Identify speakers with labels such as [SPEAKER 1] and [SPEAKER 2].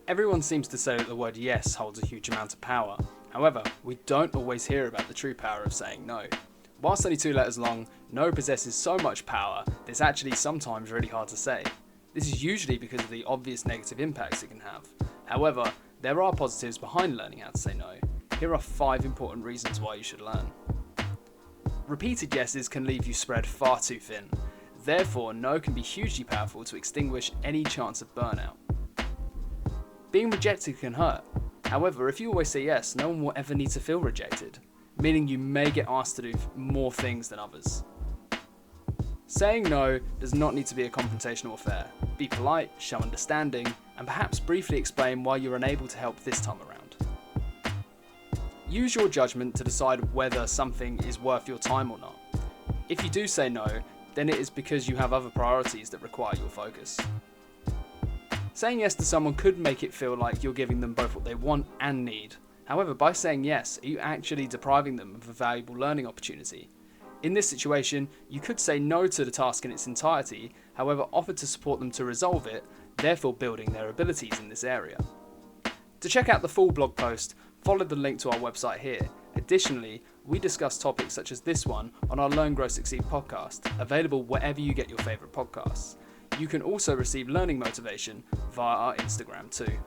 [SPEAKER 1] Everyone seems to say that the word yes holds a huge amount of power. However, we don't always hear about the true power of saying no. Whilst only 2 letters long, no possesses so much power that it's actually sometimes really hard to say. This is usually because of the obvious negative impacts it can have. However, there are positives behind learning how to say no. Here are 5 important reasons why you should learn. Repeated yeses can leave you spread far too thin. Therefore, no can be hugely powerful to extinguish any chance of burnout. Being rejected can hurt. However, if you always say yes, no one will ever need to feel rejected, meaning you may get asked to do more things than others. Saying no does not need to be a confrontational affair. Be polite, show understanding, and perhaps briefly explain why you're unable to help this time around. Use your judgment to decide whether something is worth your time or not. If you do say no, then it is because you have other priorities that require your focus. Saying yes to someone could make it feel like you're giving them both what they want and need. However, by saying yes, are you actually depriving them of a valuable learning opportunity? In this situation, you could say no to the task in its entirety, however offer to support them to resolve it, therefore building their abilities in this area. To check out the full blog post, follow the link to our website here. Additionally, we discuss topics such as this one on our Learn, Grow, Succeed podcast, available wherever you get your favourite podcasts. You can also receive learning motivation via our Instagram too.